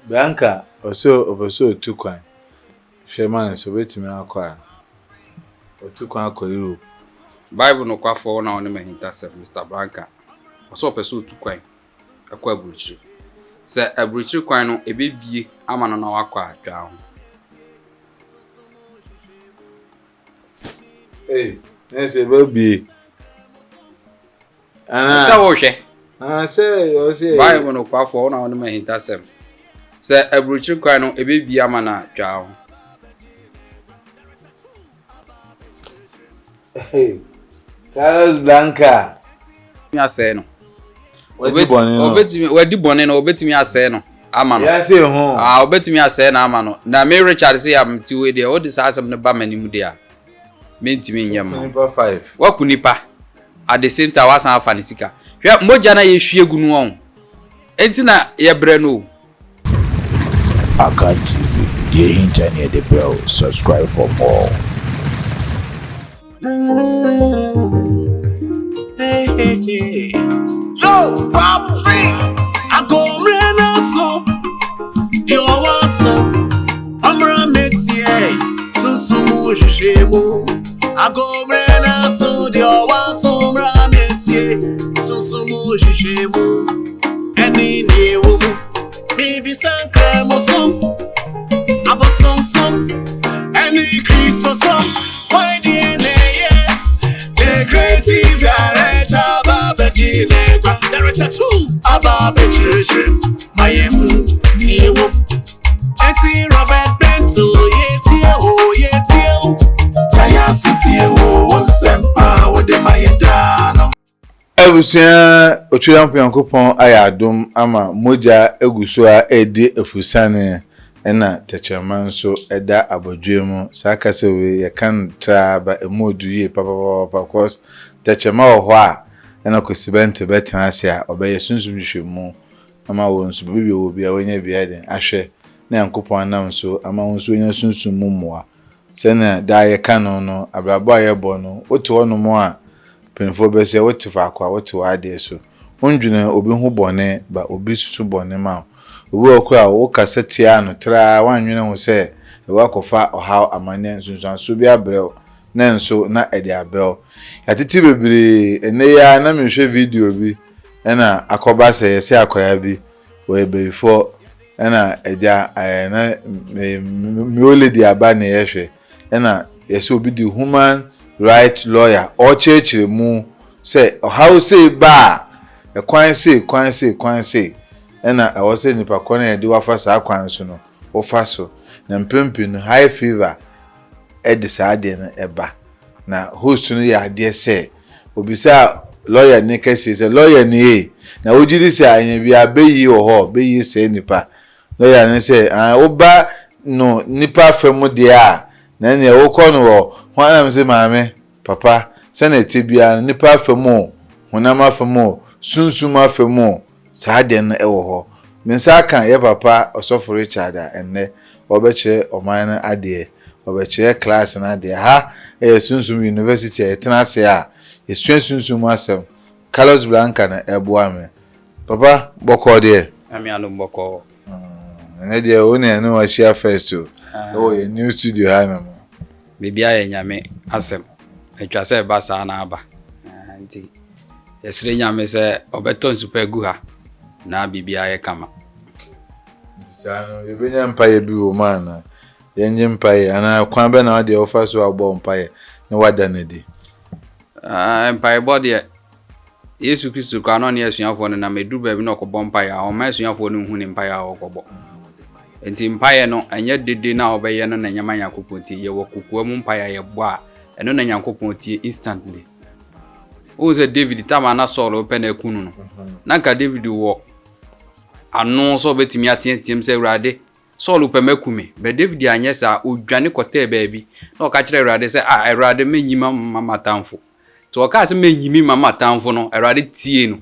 Bianca oso tukwan. Sheman so betimi akwa. Otukwan akwa Europe. Bible Nokwafo na one mahinta se Mr. Branca. Oso peso tukwan akwa aburuchi. Se aburuchi kwan no ebebie ama no na wakwa atwa ho. Nese ebebie. Se wo hwe. Say o say Bible Nokwafo na one mahinta se. Se aburuchi kwan no ebebie ama na atwa ho. Carlos Blanca. Mi ase no. Wadi bone no obetimi ase no. Ama no. Ya say ho. Obetimi ase na ama no. Na me Richard say am ti we dey. O di sa asem ne ba manimu dey a. Me ntimi nyam. Nipa 5. Wakunipa. At the same time wasan afa ne sika. Hwe moja na ye hwie gunu won. Enti na ye bre no. Akanti, the internet the bell, subscribe for more. Hey. Yo, Bob Free. I go rena so. You want so. I'm ramexi. Susumu jishemu. I go rena so. You want so. Ramexi. Susumu jishemu. Any new woman. Maybe some crème or some. Aba some. Any crease or some. Why the creative director, Baba Gile, director too, Ababa Trish, Mayemu, Niwo, Eti Robert Bento, Yetio, Jaya City, Sempa, with the Mayadano. Ebusia otwampo yankopon ayadom ama moja eguso a edi efusane ena techema nso eda abodwemu sakase we yekan traba emodu ye papa cause techema ho a ena kosibente betan ase a obeye sunsun hwemu ama wo nso bibi obi a wonya bia den ahwe na yankopon anam nso ama wo nso nya sunsun mummoa se na da yekan no abrabo ayebo no otu hono mo a penfo be se wotifa akwa wotu ade so ondwene obi hu bone ba obi susu bone ma obi okura wo kasete ano tra wanwene ho se wakofa oha amane nsunsun so bi abrel na nso na ede abrel yatiti bebere ene ya na mehwe video bi ena akoba se yesi akoya bi we before ena eja na mi ole di aba na yehwe ena yesi obi di human right lawyer or chechire mu say how say ba e kwan say ena I was say nipa kwan e di wafa sa kwan so no wo fa so na mpempi no high fever e di sa ade na eba na host no ya ade say obisa lawyer ni kesi say lawyer ni na ojiri say anya bi abeyi ho beyi say nipa lawyer ni say oba no nipa femu de a na ne wo kono wo hwanam se maame papa senate bia nipa femu honam afemu sunsun afemu saade na ewo ho mensa kan ye papa osofo Richard enne obeche oman ade obeche class na ade ha sunsun university etenase a ye sunsun asem Carlos Blanca na eboame papa boko de Ami anu boko na de one na wa share first to ye new studio ha na bibia ye nyame asem etwa se ba sa na aba nti yesire nyame se obeton super gu ha na bibia ye kama sano yebenya mpaye bi wo mana yenye mpaye ana kwan be na de ofa so agbo mpaye na wada na di mpaye body Yesu Kristo kwa no ne asuafo ne na medu ba bi na okobọ mpaye a o ma asuafo ne hu ne mpaye a okobọ enti mpaye no anya dede na obeye no na nyama yakopon tie ye wokokoa mu mpaye ye bo a eno na yakopon tie instantly o ze David tama na Saul open ekunu no na ka David wo anu so betimi atiem se Awurade Saul opemakume be David anye sa odwane kote ba bi na o ka kire Awurade se Awurade menyima mama tamfo to o ka se menyimi mama tamfo no Awurade tie no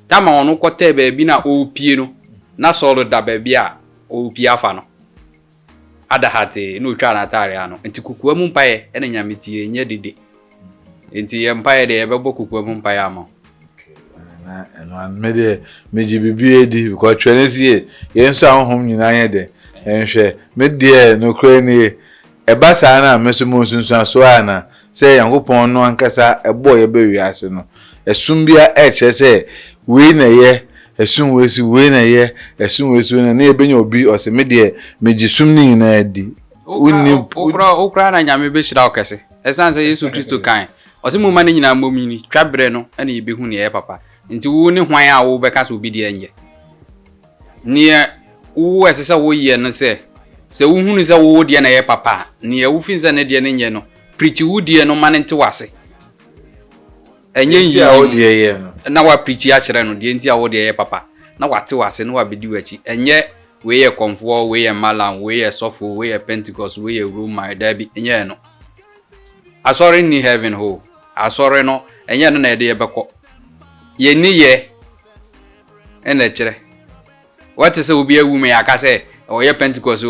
tama onu kote ba bi na o pie no na Saul da ba bi a o pie afa no ada hate no twa na tare ano enti kukuwa mu mpaye ene nyame tie nye dede enti ye mpaye de ye bebo kukuwa mu mpaye ama na eno me de meji bibie di because twenesi ye nso ahom nyina ye de enhwe me de no kra ni eba saa na meso mo sunsun aso ana se yankopon no ankasa ebo ye be wiase no esum bia eche se we na ye esum we si we na ye esum we si na ebenya obi o se me de meji sum ni na di uni okra na nyame be shira okese esanse Yesu Kristo kan o se mo ma ni nyina momini twabre no na ye be hu ne ye papa nti wo ni hwan a wo be ka so obi de enye ne wo esese wo ye no se wo hunu se wo de na ye papa ne wo finse ne de ne nye no preach wo de no ma ne nte wase enye yi a wo de ye no na wa preach ya kire no de nti a wo de ye papa na wate wase no wa bedi wachi enye we ye komfo we ye malam we ye sofo we ye pentecost we ye roma dabi enye no asori ni heaven ho asori no enye no na ye de ye beko ye ni ye ene kire what is obi awu me aka say o ye pentecost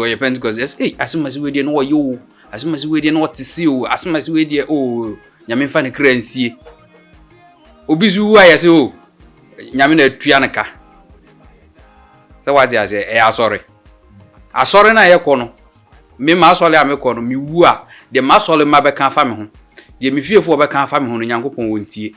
yes asimasi we de no wo yo asimasi we de no tisi o asimasi we de o nyame fa ne kra nsie obi zu wa yese o nyame na tua ne ka se wa dia se asori na ye ko no me ma asori a me ko no me wu a de ma asori ma be kan fa me ho de me fiefo be kan fa me ho no nyankopon wontie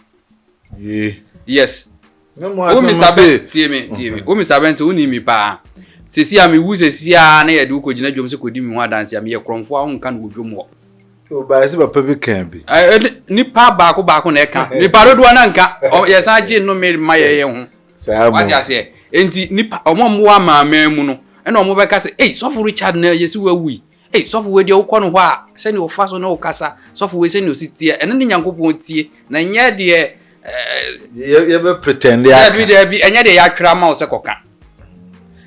yes no mo asema se tie me o Mr. Bent o ni mi pa sesi a me wu sesi a na ye de ko gina dwom se ko di mi ho adanse a me ye kromfo a nka no dwom ho o ba se papa bi kan bi ni pa baako na e kan ni pa dodo na nka ye san je no me ma ye ho wa dia se enti ni pa omo wa ma mu no e na omo be ka se sofo Richard na yesi wa wi sofo we de wo ko no ho a se ni wo fa so na wo kasa sofo we se ni o sitie ene ni nyankopon tie na nya de ye be pretend ya bi enya de ya twra ma o se koka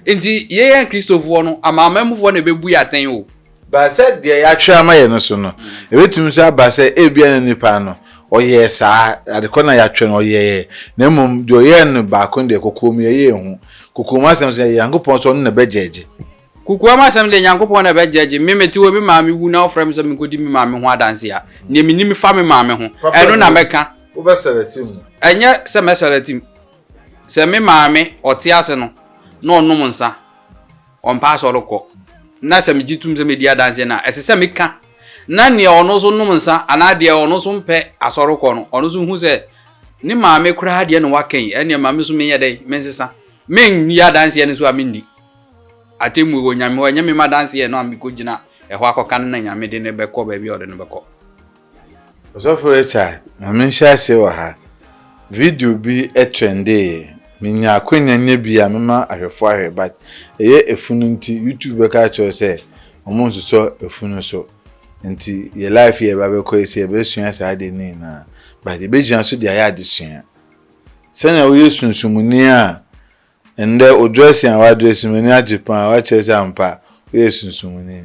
enti ye Christopher no amamamfo na bebu ya tan o ba se de ya twra ma ye no so no ebetum se ba se ebia na nipa no oye saa adekọ na ya twe no oye na mum de oye no ba kon de kokom ye hu kokom asem se yankopon so no na bejeje kukuwa masam de yankopon na bejeje memeti wo bi maame wu na ofrem se me kodi mi maame ho adanse a ne mi nimi fa me maame ho eno na meka wo ba seletim enye se me seletim se me maame oti ase no na onum nsa on pa so roko na se me jitum se me di adanse na ese se me ka na ne ono so num nsa ana de ono so mpe asoroko no ono so hu se ni maame kura de no waken ene maame so me yede mensesa men ni adanse ne so amindi atemu wo nyame ma danse no ambiko gina ho akoka na nyame de ne beko ba bi ode ne beko so for a child na men sha se wa ha video bi trende minya akwanya nya bi a mema ahwefo ahwe but efunu nti YouTube ka cho se omo nso so efunu so nti ye life ye ba be ko ese be sua sa de ni na but be gyan so de aya de sua se na wo yesunsumuni a ende odresi an wa dresi mani ajipan wa chese ampa wo yesunsumuni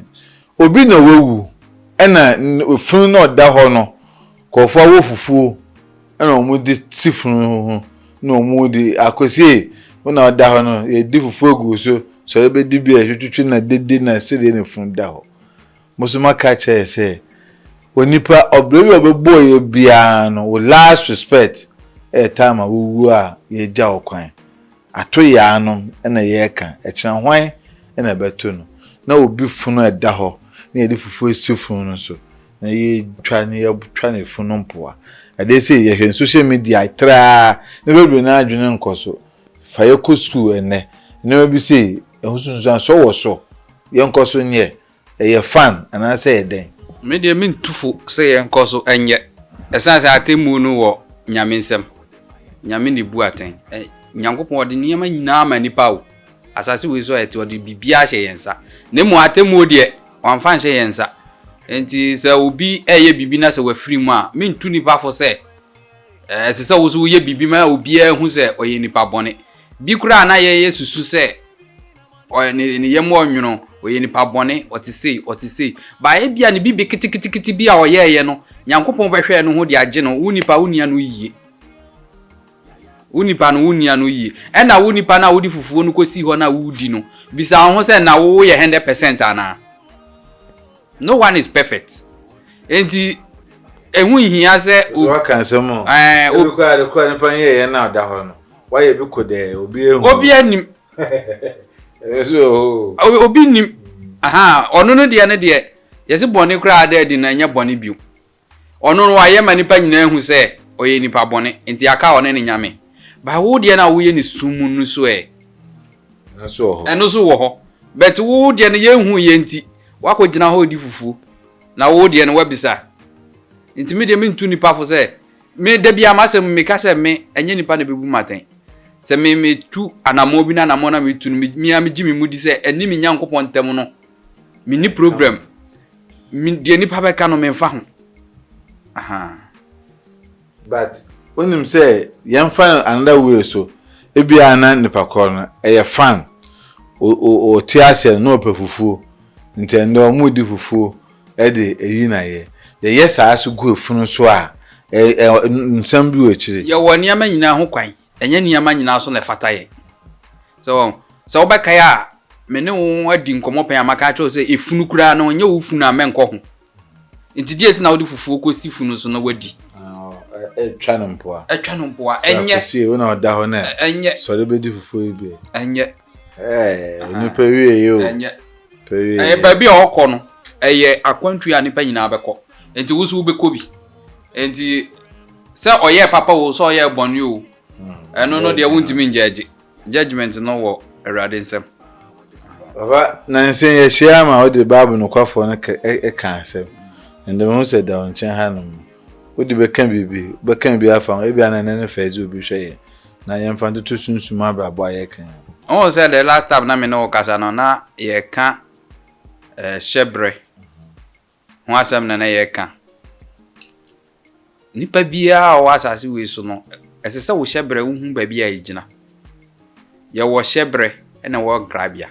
obi na wewu ena efunu na oda ho no kofo wo fufu ena omu di sifunu ho na omu di akosi na oda ho no ye di fufu egu so be di bi twetwe na dede na sede ne funu da ho musuma ka chese onipa obrebi obebo ye bia no with last respect time a wuwu a ye ja okwan atoya no na ye ka ekyan hwan na beto no na obi funu eda ho na ye di fufu esifunu no so na ye twa ne funu mpoa ade say ye hwen social media tra na bebre na adwene nkoso fa ye ko school ene na bi say ehusunsu so wo so ye nkoso nye ye fan ana say ye den me de min tufu say ye nkoso enye esanse atemu no wo nyame nsem nyame ne bu aten nyankopon ode niam nyina ma nipa wo asase we so ete ode bibia hye yensa ne mu atemu de wanfa hye yensa enti se obi eye bibi na se wafiri mu a mintu nipa fo se se wo so ye bibi ma obi hu se oye nipa bone bi kura na ye yesusu se ni yemu onwuno oye nipa bone otise ba e bia ne bibi kitikiti bia oye ye no nyankopon behwe no ho de age no unipa unia no yie unipa no unia no yie e na unipa na wodi fufuo no kosi ho na wudi no bisa ho se na wo ye 100% ana no one is perfect enti ehun hia se so aka nsemo e ko ade ko nipa ye na oda ho no why you be kode obi anim so obi nim aha ono no de ne de yesi bone kura da di na nya bone biu ono no aye manipa nyina ehu se oye nipa bone nti aka one ne nyame ba wo de na wo ye ni sumu nu so eno so wo ho but wo de ne ye hu ye nti wakogina ho di fufu na wo de ne wabisa nti me de me ntu nipa fo se me da bia ma se me ka se me enye nipa na bebu maten se me tu anamo bi na anamo na me tu mi am gi me mudi se eni mi nyankopon tem no mi ni problem mi de nipa be ka no me fa ho aha but onim say yan fan another way so ebia na nipa ko no e fan o tiase no pefufu ntendo mu di fufu e de eyi na ye yes asu go efunu so a nsam bi o chire ye woni ama nyina ho kwan enye niama nyina so na fata ye so obeka ya me ne wo adi nkomo pen amaka cho se efunu kura na onye wo funu amenko ho nti die ti na wo di fufu ko si funu so na wadi etwa no mpoa enye si wo na oda ho na enye so de be di fufu ibe enye ni pewie yo enye pewie ba bi okọ no eye akwantu ya nipa nyina abekọ enti wo so wo bekọ bi enti se oye papa wo so oye bonu o eno no de wuntimi njeje judgment no wo erade nsem baba na nsen ye share ma o de babu Nokwafo no kan asem ende mo se da on chen hanum o de be kan bi afa e bi anane ne fezi obi hwe na ye mfa to sunsun abrabo aye kan o se the last time na me no kasa no na ye kan shebre ho asem na ye kan nipa bia o asase we so no esese wo shebre wo hu ba bia yigina ye wo shebre ena wo grabia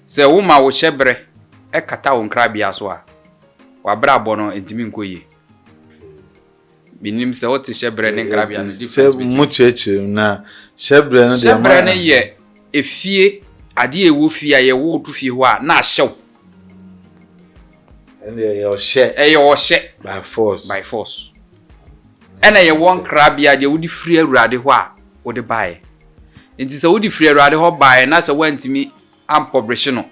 se wo ma wo shebre e kata wo grabia so a wa bra bono entimi nkoye binim se wo te shebre ne grabia no difference se mu cheche na shebre no de ma shebre ne ye efie ade ewo fie a ye wo tu fie ho a na ahyew and your share your share by force ena ye won krabia de wodi free awurade ho a wodi bae enti se wodi free awurade ho bae na se wantimi ampobrish no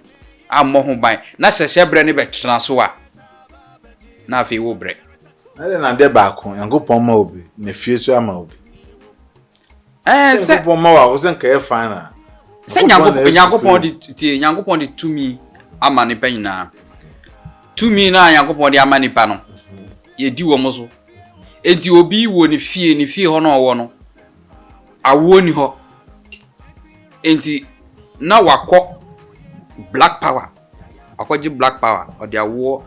ammo ho bae na se shebre ne betena so a na afi wo bre na de ba ko yankopon ma obi na fie so ama obi se yankopon ma wa wo sen ka e fine se yankopon di tumi ama ne panyina tumi na yankopon di ama nipa no ye di wo mo so enti obi wo ni fie ho no wo no awo ni ho enti na wakọ black power akọji black power odi awo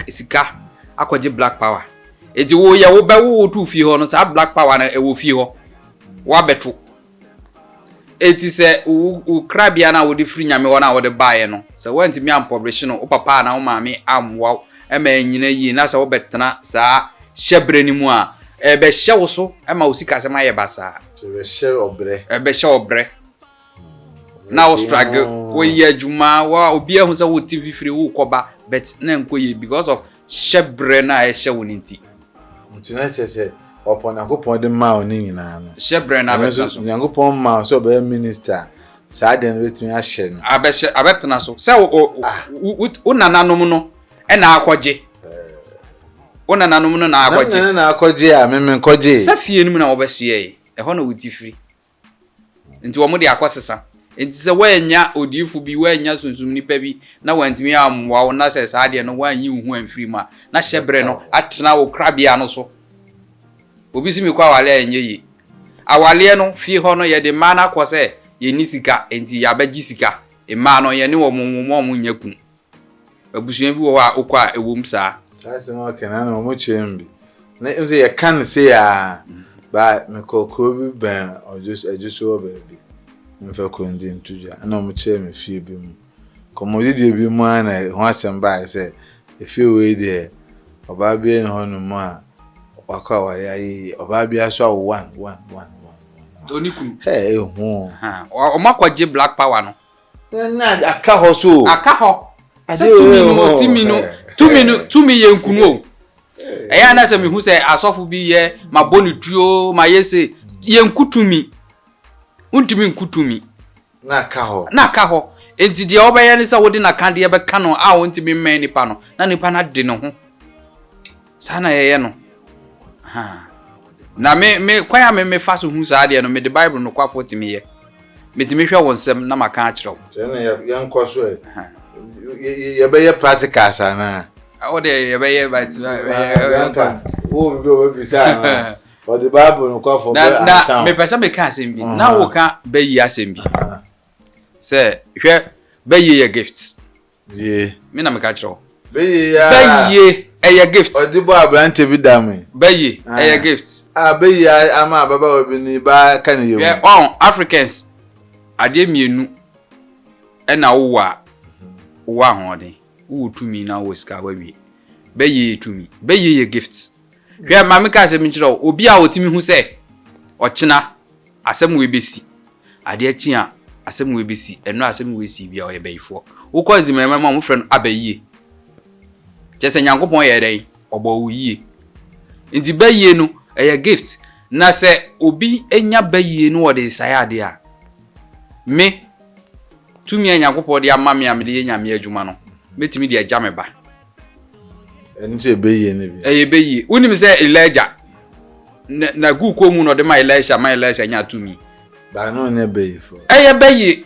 sika akọji black power enti wo ya wo ba wo tu fie ho no sa black power na ewo fie ho wa beto enti se u krabia na wo di free nyame wo na wo de bae no se wanti mi am publish no o papa na wo maami amwa e ma nyina yi na se wo betena sa shebre ni mu a e be hyewo so e ma osika se ma ye basa to be share obre e be hye obre na wo struggle wo ye adwuma wa obi ehun se wo TV free wo koba but na nkoye because of shebre na e hye wo nti ntina chese upon yankopon de ma oni nyina no shebre na be so yankopon ma so be minister sa den betumi a hye no abetena so se wo nananom no e na akọje ona nanom no na akọje na akọje a meme nkọje sa fie nim na wo besue e ho na wuti free nti wo mo de akọsesa nti se wanya odifu bi wanya sunsum nipa bi na wantimi amwa wo na se sa de no wanyi hu amfiri ma na hyebre no atena wo krabia no so obi simi kwa wale enye yi awale no fie ho no ye de ma na kwose ye ni sika nti ya bagi sika e ma no ye ne wo mo nyakun abusuan bi wo a okwa ewom saa that's no kana no mo chembi na nse ye kan se ya ba me kokro bi ban ojuso baby mfa ko ndi ntuja na mo chemi fie bi mu komodidi bi mu ana ho asem ba se efie we de oba bi en ho no mu a waka wa yayi oba bi aso 1 onikunu hey ho o makwaje black power no na aka ho so aka ho se tumi ye nkunu o eya na se mi hu se asofo bi ye maboni tuo ma yese Yenkutumi. Untimi nkutumi. Na kaho. Enti dia obeye ne se wode na kan de beka no a wontimi mman nipa no. Na nipa na de no ho. Sana yeye no. Ha. Na me kwaya me fa so hu sa de no me the Bible no kwafo timi ye. Me timi hwe wonsem na maka a kireo. Se na yan kwaso e. Ye be ye practical sana. O de ye be ye but wo bi o bi sa. For the Bible no kwafo be na me pesa me ka asem bi. Na wo ka be yi asem bi. Say hwe be ye gifts. Ye. Me na me ka kireo. Be ye Eye gifts. Odibo abrante bi dame. Be ye eye gifts. Be ye ama baba obi ni ba kan ye. Yeah, on Africans ade mienu e na wo ahode. Wo tumi na wo ska wawie. Be ye tumi. Be ye gifts. Hwe ma me ka asem kireo. Obi a otimi hu se ochina asem we besi. Ade achi a asem we besi. Eno asem we si bia o ye bayifo. Wo ko azimema ma mo frɛ abayiye. Jese Nyankopon ye den obo wo yie. Nti bayiye no eye gift. Na se obi enya bayiye no wode sayade a. Me tumi Nyankopon de ama me amede ye nyame adwuma no. Metimi de agya me ba. Nti bayiye ne bi. Eye bayiye. Unim se Elijah na gu ko mu no de ma Elisha nya tumi. Ba no ne bayifo. Eye bayiye.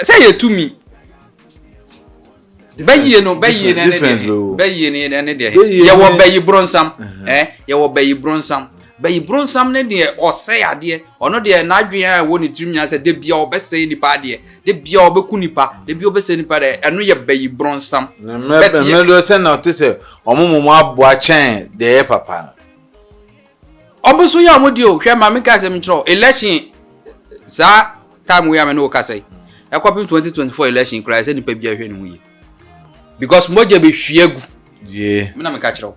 Se ye tumi. Bayiye no bayiye ne de ye wo bayi bronsam ye wo bayi bronsam ne de osey ade ono de na adwen a wo ne tirim nya se de bia obesey nipa de bia obeku nipa de bia obesey nipa de eno ye bayi bronsam me do se na otese omomomo aboa chen de papa obuso ya modi o hwe ma me ka se me tro election za time we am no ka say ekopim 2024 election cry se nipa bia hwe ne hu ye. Because moje be hwiegu. Yeah. Me na me ka kireo.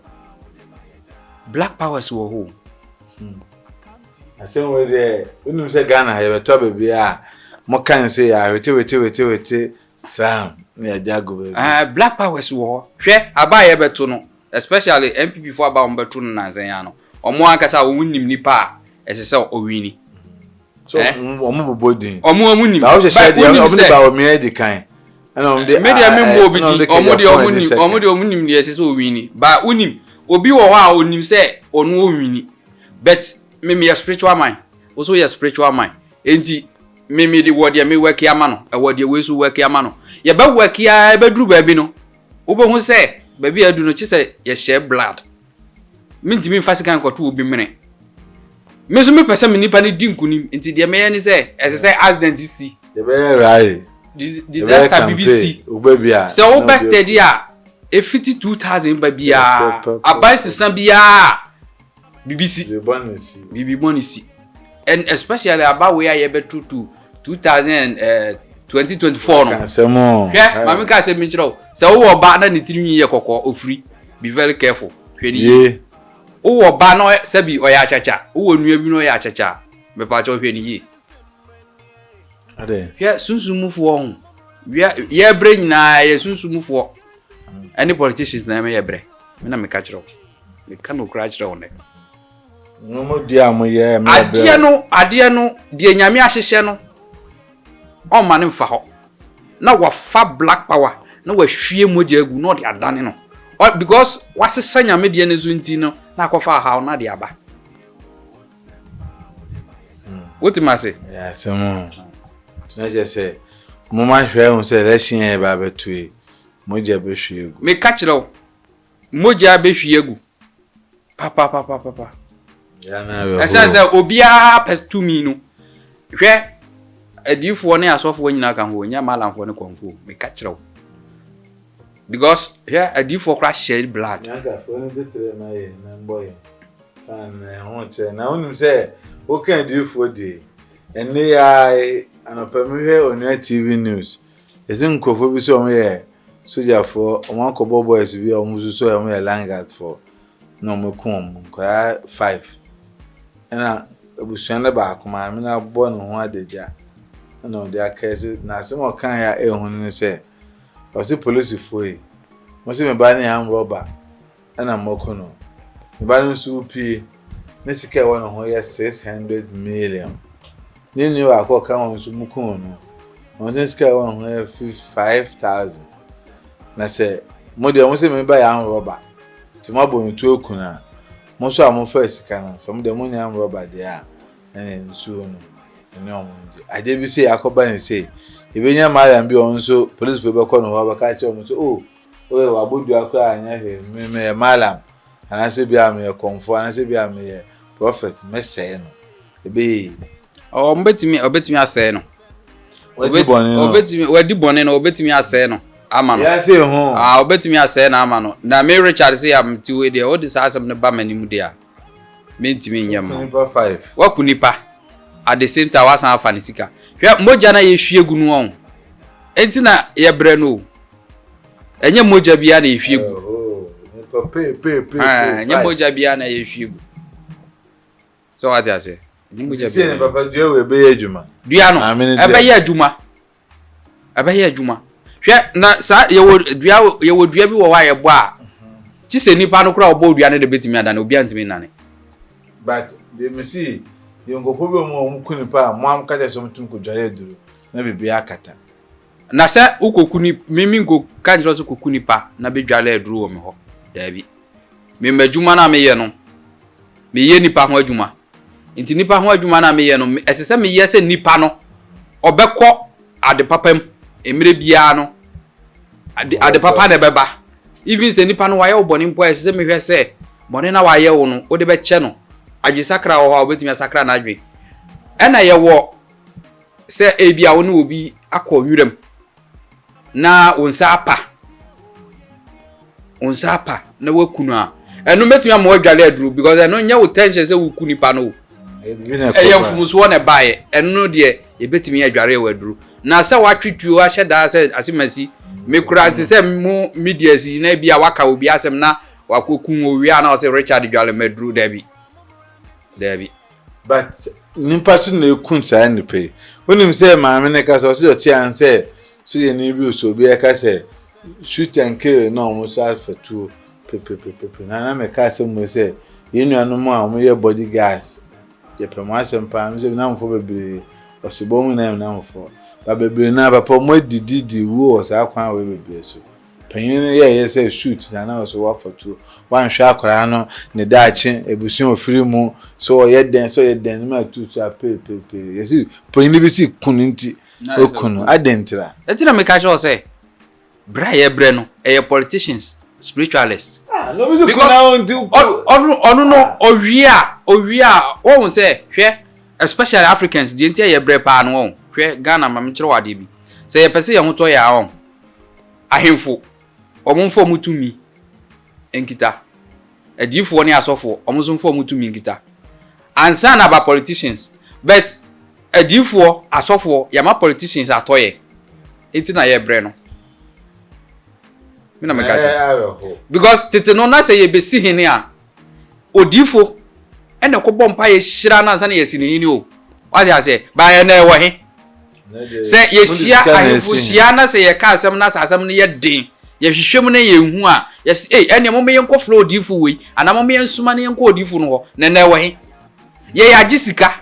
Black powers wo ho. Asem we de unum se Ghana ye beto baby a mo kan se ya wete sam na ya jago baby. Black powers wo. Hwe aba ye beto no, especially MPP for aba ombeto no nansen ya no. Omo akasa wo nim nipa esese owini. So omo bobodin. Omo nim. Ba wo se de omo ne ba o me edi kan. Media membo obi omo nim de esese owini. Ba unim obi wo ho a onim se onu owini. But me spiritual mind. Also your spiritual mind. Enti me di word me work ya ma no. E word we so work ya ma no. Ye ba work ya e ba duru ba bi no. Wo bo hu se ba bi adu no chi se ye share blood. Mintimi fasikan kwato obi mene. Me so me pese me nipa ne di nkunim. Enti de me ye ni se esese accident si. Ye be rare. Disaster BBC. Ubebia. So wo best steady a e 52000 ba bia. Abai sisan bia. BBC. Bibi bonisi. And especially about where you be to 2024 no. Kasemo. Yeah, mama ka se mi chiro. Se wo ba na ni tirimi ye kokko ofri. Be very careful. Hwe ni. Ye. Wo ba no se bi oya achacha. Wo nua bi no oya achacha. Me pa cho hwe ni ye. Ade. Hwe sunsumufo ho. Ye bre nyina ye sunsumufo. Any politicians na me ye bre. Me na me ka chiro. Me ka no kra chiro ne. No dia mo ye me ade no de nyame ahyehye no o ma ne mfa ho na wafa black power na wahwie moja agu no de adane no because wasesa nyame de ne zo nti no na akofa ha na de aba wotimase ya semo tnaje se mo ma hwe hu se election e ba betue moja be hwie agu me ka kire moja be hwie agu papa Esa obia pestu mi no. Hwe adifo ne asofo nyina kan ho nya malamfo ne konfo me ka kirew. Because here adifo kra shed blood. Nanga fo ne tetre na ye na boy. Fan ho che na unim se o kan adifo de. Ene ya anopa me hwe onu TV news. Ezi nkofo bi so o ye soja for o wan ko boys bi o musu so o ye langat for no mo kom kwa 5. Na ebusuane ba akoma me na bo no ho adeja na o de akase na se mo kan ya ehun ni se o se police foi mo se me ba ni am robber na mo ko no me ba no su pie Nesika one ho ye 600 million. Nini wa ko kan won so mukun no. On nesika one ho ye 5,000. Na se mo de mo se me ba ya roba. Ti mo bo ntu okuna. Mo so am first sika na. So mo de mo nya roba de a. Nsu no. Ni omonje. Ade bi se akoba ni se. Ebenya madam bi on so police fe be ko no ho ba ka che o so oh oye wa bodu akwa anya he me malam anase bia me konfo anase bia me prophet me say no ebe o obetimi asay no wadi bone no obetimi asay no ama no ya say ho obetimi asay na ama no na me Richard say am ti we dey o dis asem ne ba manimu dey a me ntimi nyam no nipa 5 wa kunipa at the same time wasan afa ne sika hwe moja na ye hwie gu no on enti na ye bre no enye moja bia na ye hwie gu nipa pe enye moja bia na ye hwie gu so what I say enye moja bia se papa dua we be adwuma dua no ebe ye adwuma hwe na sa ye wo dua bi wo wa ye bo a ti se nipa no kura obo dua ne de betimi ada na obi antimi nane but they me see yongofo be mo kunipa mo am kaje so mutum ko dware duru na bibi akata na se ukokuni mimi ngo kanjiro so kokuni pa na be dwale aduru wo me ho dabi me madwuma na me ye no me ye nipa ho adwuma nti nipa ho adwuma na me ye no esese me ye se nipa no obekọ ade papam emire bia no ade papa de beba even se nipa no waye oboni mpo esese me hwe se boni na waye wo no ode be che no adwe sakra wo ha obetimi sakra na adwe ena ye wo se ebia wo no obi akọ nwuram na onsa apa na wakunu a enu metumi am wadwale aduru because enu nya wo tension se wo kuni pa no e mfumuso na bae enu de e betumi adware waduru na se watwetuo a hyeda se asimasi mekura se mu media si na bia waka obi asem na wakokun owi a na o se Richard dwale maduru dabi but nimpa so na ekun sa ni pe wonim se maame ne ka so se oti an se so ye ni bi so bi e ka se shoot and kill na o so afatu pe na me ka se mo se ye nuanu mo a mo ye body gas ye pe mo asem pa mo se na mo fo bebre o se bo mu na mo fo ba bebre na papa mo didi wo o sa kwan we bebre so panyin ye se shoot na o so wa fatu wan hwa akora no ne daache ebusun ofiri mu so ye den ma tutu ape yesi panyin bi si kuninti okunu adentira etina me ka cho say bra ye bre no e politicians spiritualists no be so kuna on onu no owia won say hwe especially Africans die ntia ye bre pa no won hwe Ghana ma me kire wade bi say ye pese ye ho to ya on ahemfo omonfo mutumi enkita edifo ni asofo omuzumfo mutumi enkita ansa na ba politicians but edifo asofo yama politicians atoye enti na ye bre no mina meka because tete no na say ye besi hene a odifo ene ko bompa ye hira na ansa na ye sinini o what ya say ba ye na e wo he say ye hia ahefo hia na say ye ka asem na asem na ye din ye hwehwem na ye hu a yes ene mo me yenko flow odifo we ana mo me yensuma na yenko odifo no ho na wo he ye ya gisika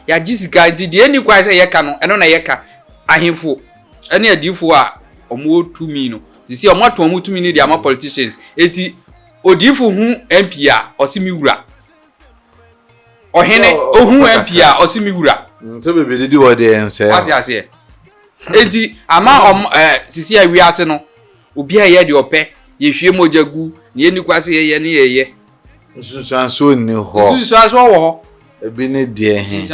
ya gisika di de ni kwa say ye ka no eno na ye ka ahefo ene adifo a omo tumi no sisi omo ato omo tumi ni de ama politicians eti odifo hu MP a osimi wura ohene ohu MP a osimi wura nto bebe didi wo de ense what ya say eti ama sisi a wi ase no obi a ye de ope ye hwie mojagu ne ye ni kwase ye ne ye nsusanso ni ho nsusanso wo ho ebi ne de he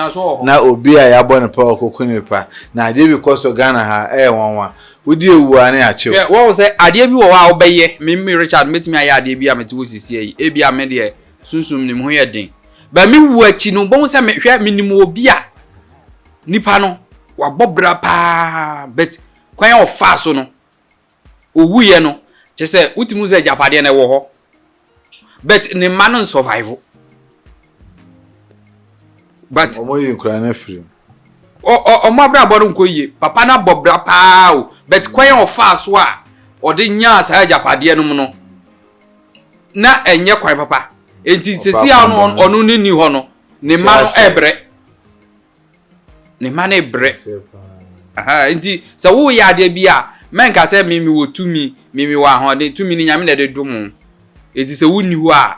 na obi a ya bo ne pa okokuni pa na ade bi koso Ghana ha wonwa wodi ewu ani ache wo say ade bi wo wa obeye me Richard metimi aya ade bi a meti wo sisi yi e bi a me de sunsum ni ho ye den ba mi wu achi no bo say me hwe minimu obi a nipa no wa bobra pa bet kwan o fa so no owu ye no che say utimu ze japade na wo ho bet ni man no survive but omo yin kura na free o ma bra bodo nko yie papa na bobra pa o bet kwan o fa so a o de nya sa japade no mu no na enye kwan papa enti sesi a ono ni ho no ne ma no ebre ne ma na ebre aha enti se wo ya de bia men ka se mimi wo tumi mimi wa ho de tumi ni nyame de dum enti se wo ni ho a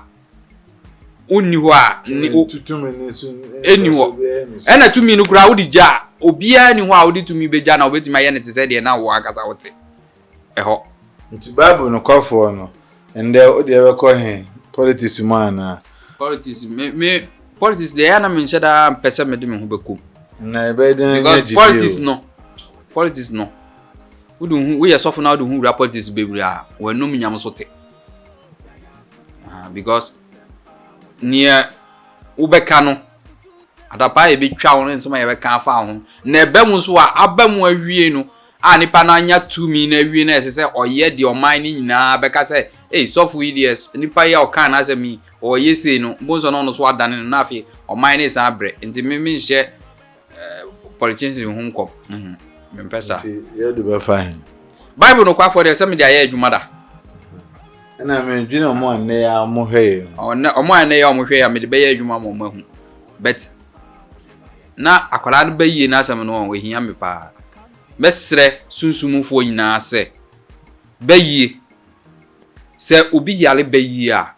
tumi ni so eni ho ena tumi no kura wo di ja obia ni ho a wo di tumi be ja na obetima ye ne te se de na wo akasa wote eho nti Bible no kwafo no ende o de be ko he politics man politics me politics de ya na me nshada pese me de me ho bekom na ebe de because politics no udu we yesofo na udu hu ra politics bebri a wanum nyam so te because near ubeka no adapa e be twa won nsema ye be kan fa ho na ebe mu so a abamu awie no a nipa na anya 2 mi na awie na ese oye de oman ni nyina beka se sofu ids nipa ya o kan na se mi oye se no bonso no so adane na afi oman ni sa bre nti me nhye politicians hu nkom me mpesa nti ye do be fine Bible no kwa for de se me de aye adwuma da na me dwina mo ane ya mo hwe omo ane ya mo hwe ya me de be ye adwuma mo mahu but na akwala no bayi na asem no wo hia me pa mesre sunsumufo nyina se bayi se obi yale bayi a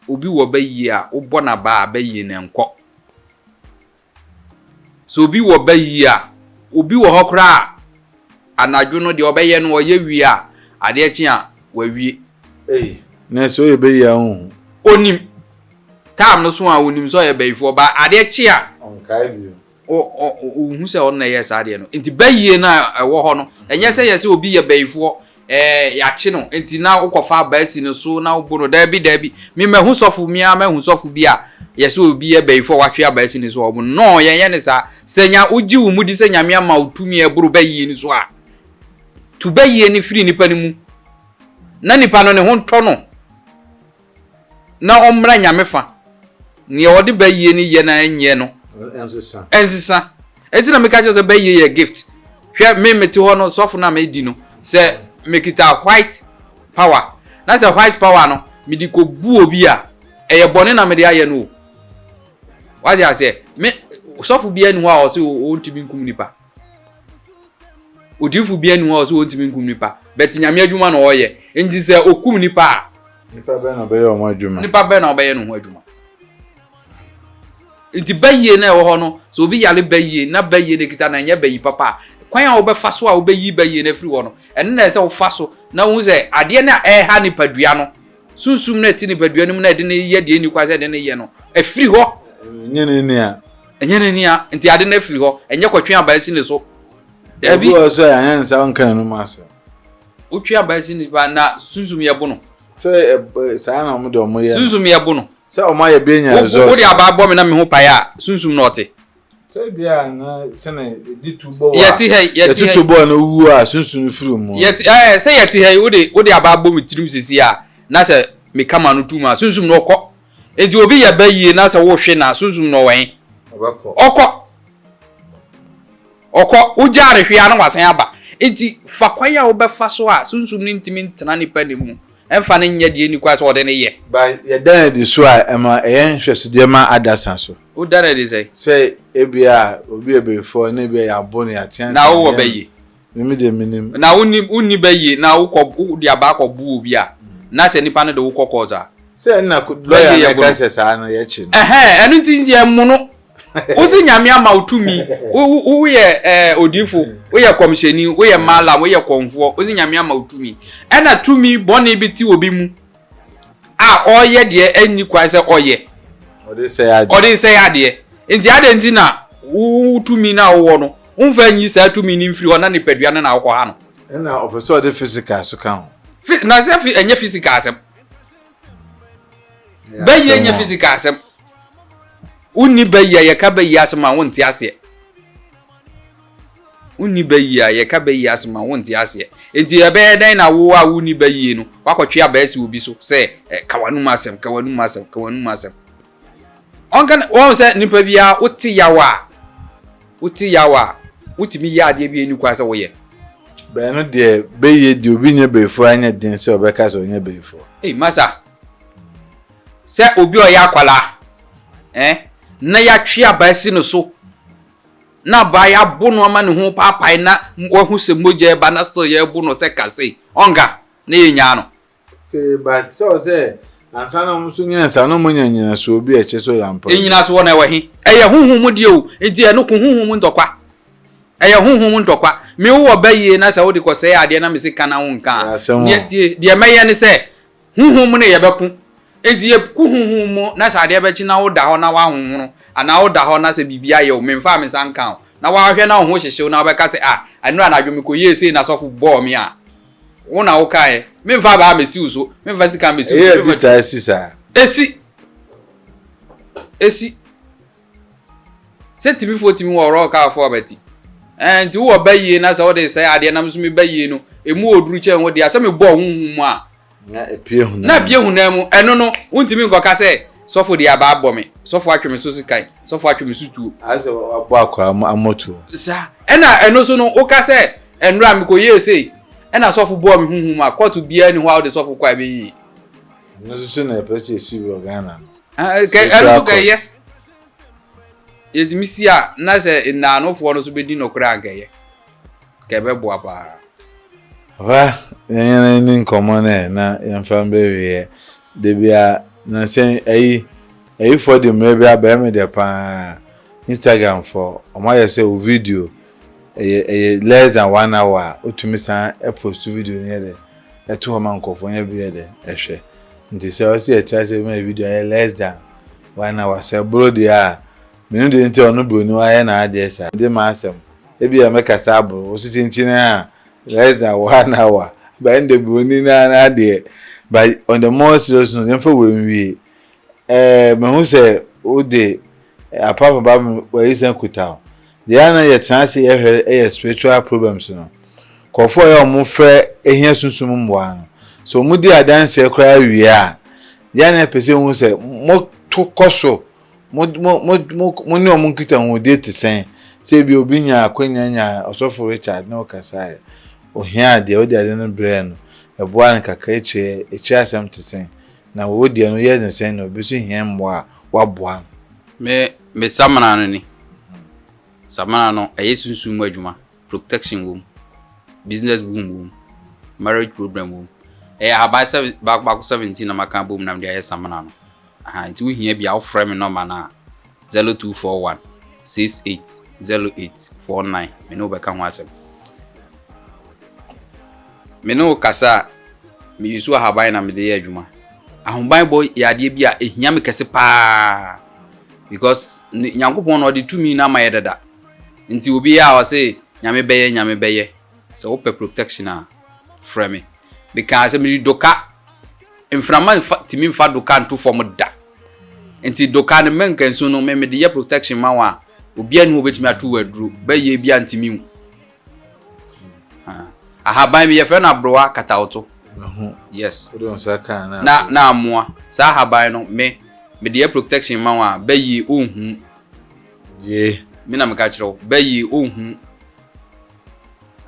obi wo bayi a obo na ba bayi ne nko so obi wo bayi a obi wo hokra anadwo no de obeye no ye wi a ade chi a wa wi na so ye bayi a hu onim tam no so a onim so ye bayi fo ba ade chi a onkai bi hu se on na yes ade no enti bayi na wo ho no enye se yes obi ye bayi fo ya chi no enti na ukofa baasi no so na ubono dabi mi mehu sofu mi a mehu sofu bi a yes obi ye bayi fo watwe baasi ni so obo no ye ne sa senya uji wu mudi senya mi ama utumi e buru bayi ni so a tu bayi ni free nipa ni mu na nipa no ne ho nto no na omra nyamefa ne odi bayi ni ye na enye no ensisa enti na me ka je bayi ye gift hwe me meti ho no sofu na me di no se make it a white power that's a white power no me di ko bu obi a eye bone na me de aye no what you say me sofu bia nu a o se o ntimi nkum nipa odifu bia nu a o se o ntimi nkum nipa bet nyame adwuma no oye nji se okum nipa nipa be na be ye o adwuma nipa be na obaye no ho adwuma nti bayi na wo ho no so obi yale bayi na bayi ne kita na nya bayi papa kwan a obefa so a obeyi bayi na firi wo no ene na se wo fa so na wo se ade na ha ni padua no sunsum na ti ni padua no na de ne ye de ni kwa se de ne ye no afiri ho enye ne ni a nti ade na afiri ho enye kwatwe abaasi ne so dabi o so ya nya nsa onkan no ma se o twe abaasi ni ba na sunsum ye bo no se sa na mo de o mo ye sunsum ye bo no se o ma ye be nya resource wo de ababo me na me ho paya sunsum na ote se bia na se na di tubo wa yeti tubo na wu a sunsun furu mu se yeti he wo de ababo me tirim sisi a na se me kama no tuma sunsum na okọ enti obi ya bayi na se wo hwe na sunsum na wen okọ ujare hwe a na wasan aba enti fa kwaya wo be fa so a sunsum ni ntimi ntena ni pa ne mu emfa ne nya de ni kwa so de ne ye ba ye dan di so a ema eyen hweso de ma adasan so o dana de say ebia obi ebefo na ebia ya bo ne atian na wo bayi mimi de minim na unni bayi na wo ko de aba ko bu obi a na se nipa ne de wo kokota say na lawyer ya kase sa na ye chi enu tin ye mu no uti nyame ama utumi wo ye odifu wo ye komsheni wo ye malam wo ye konfo uti nyame ama utumi ena tumi boni bi ti obi mu a oye de eni kwa se oye odi se ya de enti ade nti na utumi na wo no umfa nyi sa tumi ni mfiri ho na ne padua na akọ ha no ena opeso de physical so kan na se enye physical asem bayi enye physical asem unni bayi ya ka bayi asem a wonti ase unni bayi ya ka bayi asem a wonti ase enti ya be dan na wo a unni bayi no wakotwe abaasi obi so se kawanum asem onkan won se nipa bia uti yawa utimi ya ade bia ni kwa se wo ye be no de bayi de obi nya befo anya den se obeka se onya befo masa se obi o ya kwala na ya twe abasi no so na ba ya bu no ma ne ho papai na wahu se moje ba na still ya bu no se kase onga na yenya no okay but so say ansana musu nyansa no munyanyina so obi eche so yampa enyina so na wahi eye huhu mu de o enti eno ko huhu mu ntokwa eye huhu mu ntokwa me wo baye na sa wo de ko se ade na me se kana wo nka de meye ne se huhu mu ne ye beku enti ye ku huhu mu na sa ade be chi na wo da ho na wa huhuru ana wo da ho na se bibia ye o me mfa me sanka na wa hwe na ho hyehye na be ka se anu anadwo me ko ye se na sofo bo me a wona wo kae me mfa ba me si uso me mfa sika me si uso me ta si sa esi se tibi fo timi wo ro ka fo beti enti wo baye na sa wo de say ade na mso me baye no emu oduru che wo de asa me bo honhum a na epie hu na bie hu na mu eno no untimi nkoka se sofo de aba abo me sofo atwe so sikai sofo atwe me sutu ase abo akwa amoto sa eno so no wo ka se enra me ko ye sei ena sofo bo me hunhum a kotu bia ni ho a de sofo kwa be yi no so na pese si bi organa ke eno so ka ye yedimisi a na se na no fo no so be di no kra ga ye ke be bo apa wa yana ni nkomo na yamfa mbewe de bia na sen ayi for the maybe aba me de pa Instagram for omo say o video less than 1 hour otumi san post video ne de eto ho man kofo nya bi de ehwe nti se o se say me video less than 1 hour say bro dia me no de nti ono bro ni wa na ade sa de ma asem e bi ya meka sa bro o siti nchi na less than 1 hour ba ende bro ni na ade but on the more serious no dem for we me hu say o de apart from bab we is kuta the ana ye chance ye spiritual problems no kofo ye omo fe ehia sunsum mboa no so mu di adanse ekra wie a ya na pese hu say mo to koso mo ni omo nkita hu de tisen say bi obi nya akwanya nya osofo Richard na okasa ohia de o de ade no brain eboa na kakra echi asem tisen na wo de no ye nsen no bi so hia mboa wa boa me samana no ni samana no sunsun mu adwuma protection wom business boom wom marriage program wom haba back 17 na maka boom na me samana no nti wo hia bia wo frame me number na 0241 680849 me no be ka ho asem me no kasa me yusu haba na me de ye adwuma ahomban boy ya de bia ehia me kese pa because nyankopon no de tumi na maye dada nti obi ya o say nyame beye so open protection a frame because me doka inframan timi mfa doka nto form da nti doka ne menkan so no me de ye protection ma wa obi anu obetimi atu waduru beye bia ntimi hu ahaban me ye fe na browa kataoto yes na amua sa ahaban no me de protection ma wa beye ohun ye me na me ka kiro beye ohun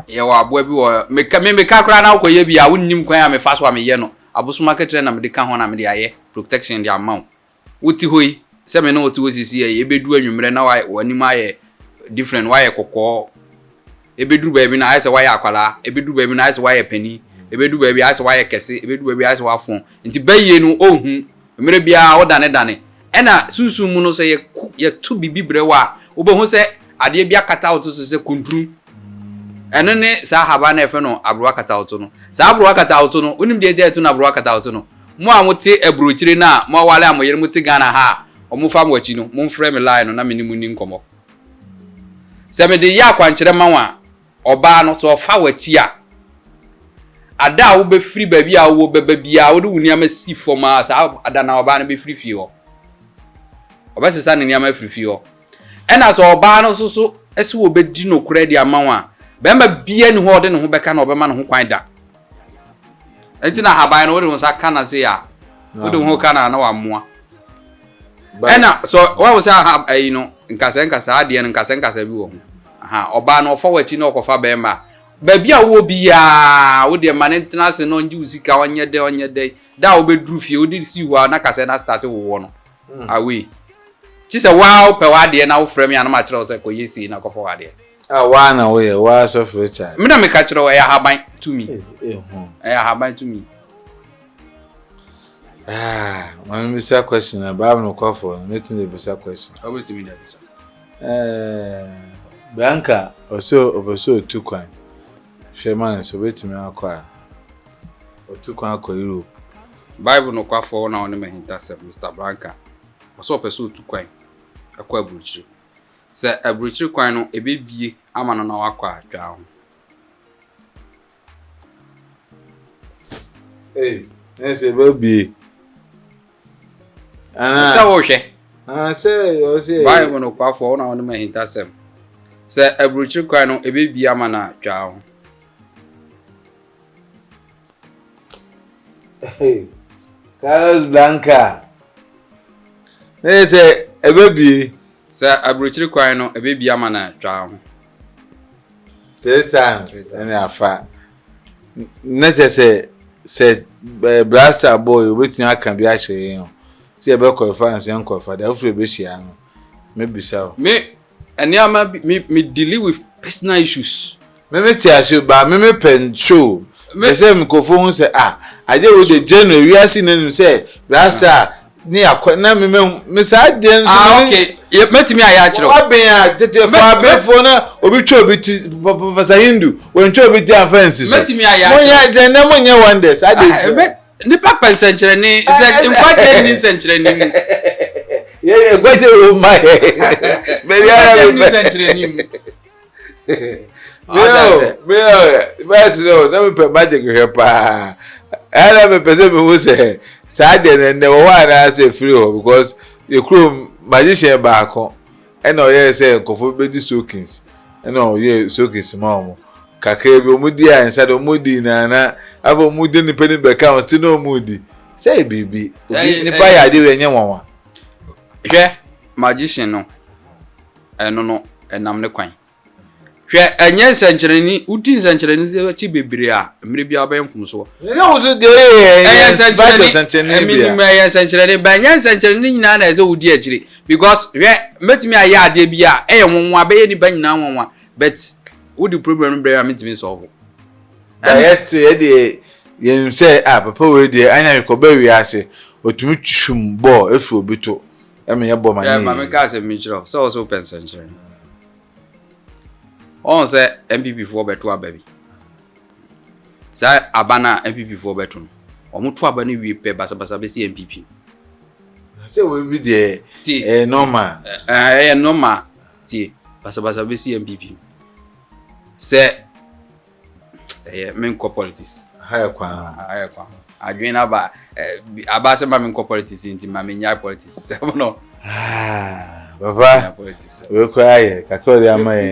ye wa abo bi wo me ka kra na akoye bi a wonnim kwan a me fa so a me ye no abosoma ka kire na me de ka ho na me de aye protection de amount wuti hoyi se me no wuti osisi ye ebedu anwumre na wa wanim aye different wa ye kokko ebedu ba bi na aye se wa ye akwala ebedu ba bi na aye se wa ye pani ebedu ba bi aye se wa ye kese ebedu ba bi aye se wa fon nti beye no ohun emre bia wo dane ena sunsun mu no se ye tu bibi brewa obehu se ade bia kata oto se kuntrum eno ne sa haba na efe no abro kata oto no sa abro kata oto no onim de je tu na abro kata oto no mo amote abrochire na mo wale amoyere mo ti Ghana ha omo fa mo achi no mo mfrɛ me line no na me ni mu ni nkomo se me de ya kwankere manwa oba no so fa wachi a ada wo be free ba bia wo beba bia wo de wunia ma si foma sa ada na oba no be free fie ho oba se sa ne niam free fie ho ena so oba no so ese wo be di no kura di amanwa be ma bia ni ho de ne ho beka na obema ne ho kwan da enti na haban no wo de ho sa kana se ya wo de ho kana na wa moa ena so wa wo sa no nkasa ade no nkasa bi wo ho aha oba no fa wachi na okofa be ma Baby a wo bia wo de maintenance no nji usika onye de da wo be dru fie wo di si wa na kase na start wo no away chi se wa pe wa de na wo frame ya na ma kire wo se ko yesi na ko fo wa de wa na wo ye wa so future me na me ka kire wo ya haban to me ya haban to me when we say question about Nokwafo meeting the bisa question I will to me that bisa Bianca also two kwan Sheman so betimi akwa otukwan akwa Europe Bible Nokwafo na one me hinta se Mr. Branca so person otukwan akwa aburuchi se aburuchi kwan no ebebie ama no na wakwa atwa ho nese bebie se wo hwe say o say Bible Nokwafo na one me hinta se aburuchi kwan no ebebie ama na atwa ho Carlos Blanca. Nese ebebi. Se aburuchi kwan no ebebie ama na atwa ho 3 times. Any afa. Nete se blaster boy wetin aka bi a hye yen. Se ebe conference yan qualify da ofre be hia no. Maybe so. Me eniama me deal with personal issues. Me tiasho ba me pen show. Me say me ko phone say I dey with the January we are seeing him say blaster ni akwa me say dey Okay. Metimi aya kire. Wa ben a tete fo abefo na obi twa obi ti papa Hindu when twa obi ti offense so. Metimi aya. Mo ya je na mo nya wonders I dey. Ni papa senchire ni se nkwaje ni senchire ni. Yeah, gwaje o my. Be ya ni senchire ni. Me best no na me pe magic here pa. Ana me pese me wo say sa de ne wo wa na say free ho because the crew magician baako and oye say nkofo be di soakings and oye soakings ma omo kakra bi omudi ansa do omudi na avo omudi ni peni be ka still no omudi say bibi ni pa ya de we nye wonwa hwe magician no eno no enam ne kwan hwe enye senkyereni udi senkyereni se chi bebere a mre bia obemfum so ne wo so de senkyereni emi senkyereni ba nya senkyereni nyina na eze udi akire because hwe metimi aya ade bia wonwa be ye ni ba nyina wonwa but udi problem bre metimi solve yes de yen say papa we de anya ko ba wi ase otumi twum bo efu obito eme ye bo mani yeah mama ka se mi chiro so open senkyereni on say MPP for beto ababi sa abana MPP for beto no omuto abana wi pe basa be si MPP say we be there normal normal ti basa be si MPP say men ko politics haya kwa adwena ba abase ma men ko politics nti ma men nya politics se no Baba, we cry. Kakori amaye.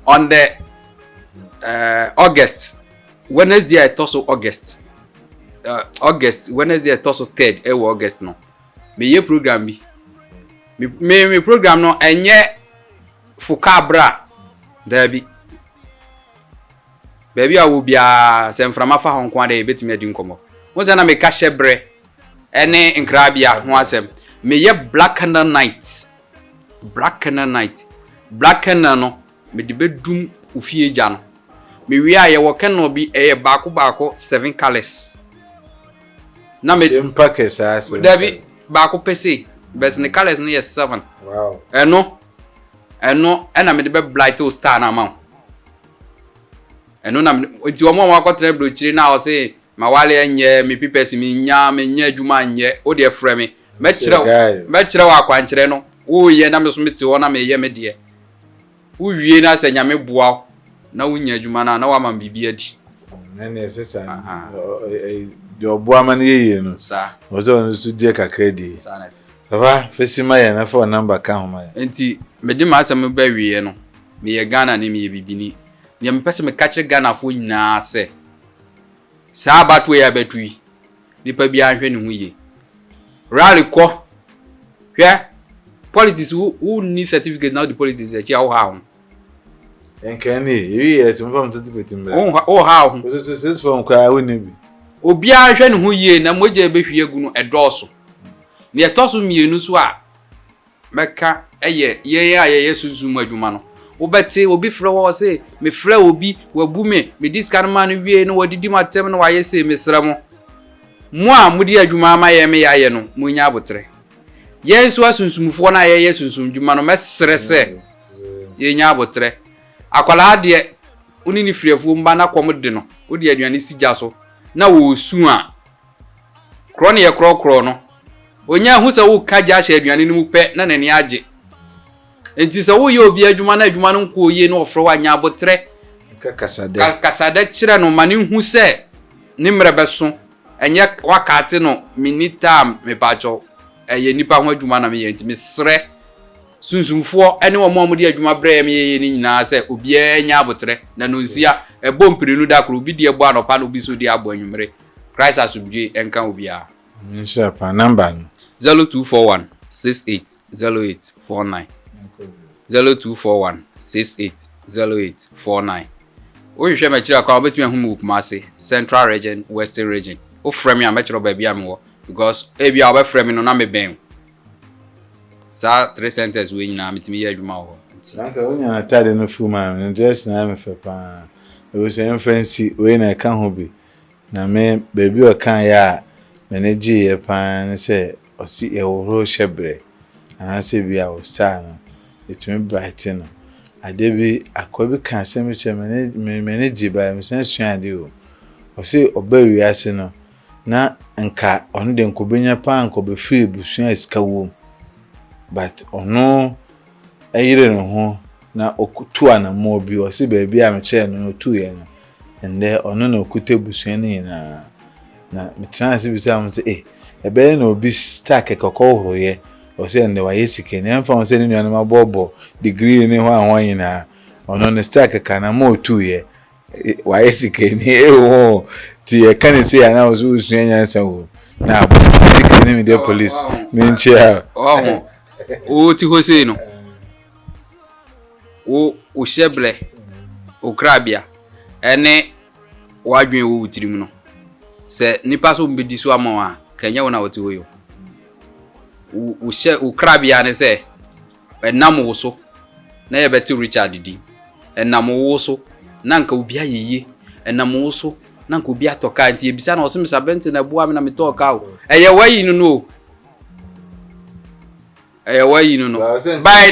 On the August, Wednesday I toss August. Wednesday I toss 3rd. August no. Me ye program bi. Me program no enye fukabra. Dabi. Baby awu bia se mframa fa hon kwa de betimi adi nkomo. Wonza na me ka shebre ene nkrabia ho asem. Me ye black candle night. Black candle no me de bedum ofie gya no. Me wi aye wo candle bi baako 7 colors. Na me impact says. Dabi baako pese. Bes ne colors no ye 7. Wow. Eno na me de be blight o star na ma. Eno na nti wo mo akotre bro chiri na o say ma wale anye me pipesi me nya adwuma anye o de frɛ me me kire wa kwankyere no wo ye na me so meti wo na me ye me de wo wie na sɛ nyame boa na wo nya adwuma na wa ma bibia di na ne sesa de oboa ma ne ye no sa wo so so die kakra di sa net baba fesima ye na phone number ka homa ye enti me di ma asɛm ba wie no me ye Ghana ne me ye bibini ne me pese me ka kire Ghana fo nyina sɛ sa bato ya betui nipa bia hwɛ ne ho ye rally ko hwɛ politics who need certificate now the politics e chia wo ha ho enkani yes mfam tete petimbra o ha ho so six from kwa woni bi obi a hwe ne ho yie na moja ebehwie gu no edoso ne etoso mienu so a meka eye ye sunsun adwuma no wobete obi frɛ wo se me frɛ obi wabu me diskan man wie no wadidi matem no waye se me sra mo a mudi adwuma ma ye me yaye no munya abotre yensu asunsumfo na ye sunsum dwuma no mesre se ye nya abotre akwala de uni ni friafo mba na kom de no odi aduane sija so na wo su a kro ne ye kro no onya hu se wo ka ja hye aduane no mu pe na nani age enti se wo ye obi adwuma na adwuma no nko ye no ofro wa nya abotre kasade kire no mane hu se ni mrebeso enye wakate no minita me bajo eye nipa ho adwuma na me ye enti mesre sunsumfo ene wo mo de adwuma bre me ye ni nyina se obi anya abotre na no nsia ebo mpirinu da kro obi de ebo anopa no obi so de abo anwumre Christ asubje enka obi a insha pa number 0241 680849 0241 680849 o hwehwe me kira kwa obetimi ahum Kumasi Central Region Western Region o frame ya me kira ba bia me wo because ebi a obeframe me no na me ben sa 3 centers we nyina metimi ya adwuma wo nanka onya na tade no fu ma me dress na me fe pa e wo se fancy we na ka ho bi na me baby o kan ya me ne ji ye pa se o si e wo shebre ana se bi a o star no etumi bright no ade bi akwabi kan se me che me ne ji ba me san suade o se oba wi ase no na nka onu de nkobenya pa nkobe free busuan iska wo but ono ayire no ho na okutu anamo bi o se baby a me che no tu ye no ende ono na okute busuan ni na metranse bi sa mo se ebe na obi stack ekoko horoye o se ende wa yesike ne mfa se ni nua ma bobo degree ni ho anwan yina ono ne stack ka na mo tu ye wa yesike ni o ti e kan se ya na o so usua nyansa wo na abike ni mi de police mi nchia o ti ho se no o sheble o krabia ene wadwen wo wutirim no se nipa so mbedi so ama wa kanya wona wote wo yo u krabia ne se enam wo so na ye beti Richard di enam wo so na nka obi ayeye enam wo so na nka obi atoka nti ebisa na oso misa benti na bua me na metoka o eye wayi no eye wayi no by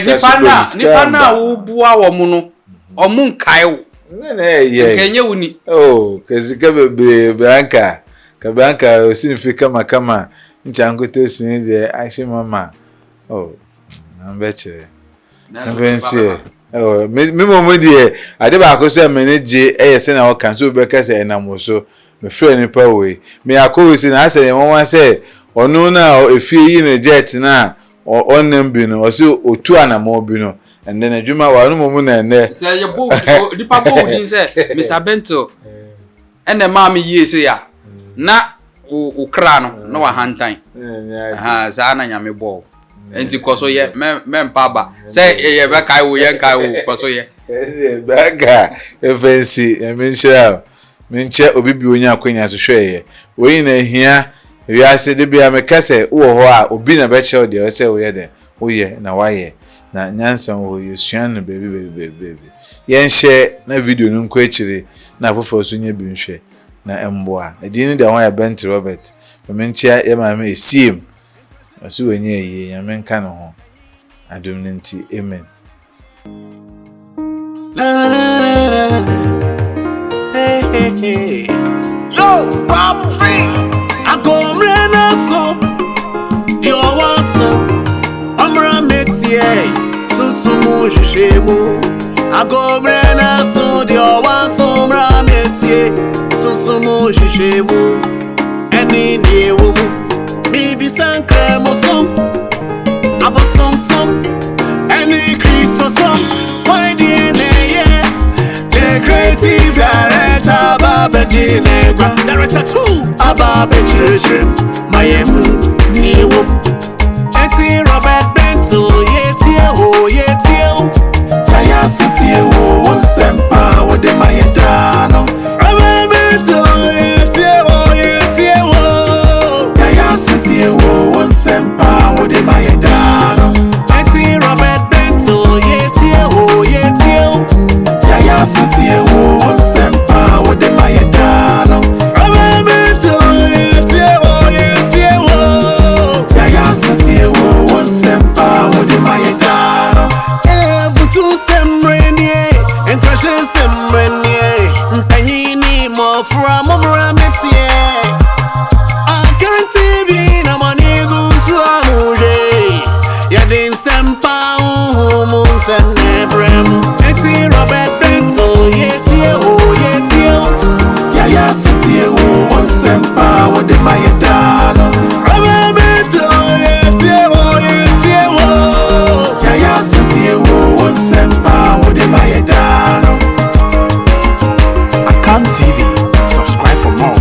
nipa na wo bua wo mu no omu nkai wo ye kenye wuni kezika bebe branka kabranka osinifika kama nchangote sini de aishi mama nambeche nambensie mimo modi ade ba ko so manage se na o kan so be kase enamoso me frɛ nipa we me akowe si na ase won se onu na efie yi na jet na onnem bi no o se otu anamo bi no and then adwuma wa no mu na ne say ye bo dipa bo din say Mr Bento ene ma me yie se ya na o kra no na wa hantan za na nyame bo enti koso ye mempa ba say ye be kai wo ye kai wo koso ye baga evensi minche obibi onya akwanya so hweye we na hia wiase de bia mekase wo ho a obi na be che de o se wo ye de wo ye na wa ye na nyansan wo yesuan no baby yenhye na video no nko akire na afofo so nya bi nhwe na emboa edi ni de ho ya Bent Robert menchia ye ma me esim asu wenye ye ya menka no ho adom nti amen Hey. Yo, Bob Free. I go rena so. Dio waso. Amra metie. Susumu jishemu. I go rena so. Dio waso. Amra metie. Susumu jishemu. Eni ni wumu. Mi bisankre mosom. Abosom som. Eni kristo som. Why do you the creative director Baba Jinegwa Director 2 Ababa Chirishim Mayemu Niwo Eti Robert Bento Yetie o Yetie o Kaya Sitie o my dano. Yaya City, one sempa, what am I dano? Yaya City, one sempa, what am I dano? Yaya City, one sempa, what am I dano? Evutu semrenye, encrashes semrenye, mpanyini mo from Murametie. I can't TV na manigu suamuje. Yadin sempa umun nebrem. Eti Robert Bento yetie o yetie. Yaya City, one sempa, what am I dano? Robert Bento yetie o yetie o. Yaya City, one sempa, what am I dano? Akan TV. Subscribe for more.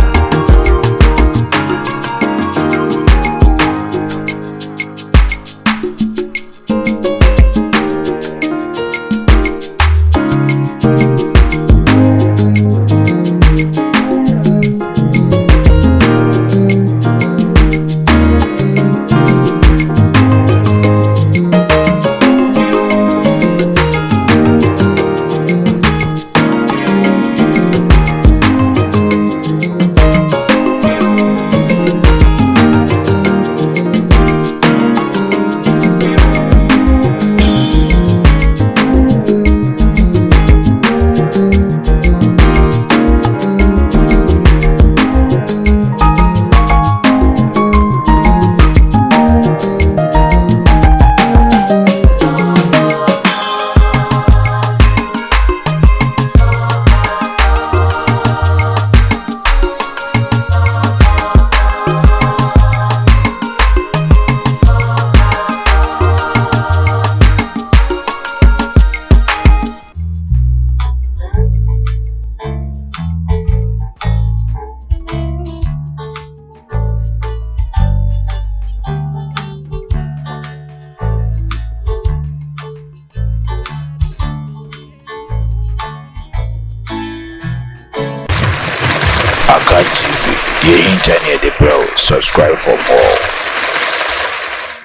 Akan TV. The internet, bro. Subscribe for more.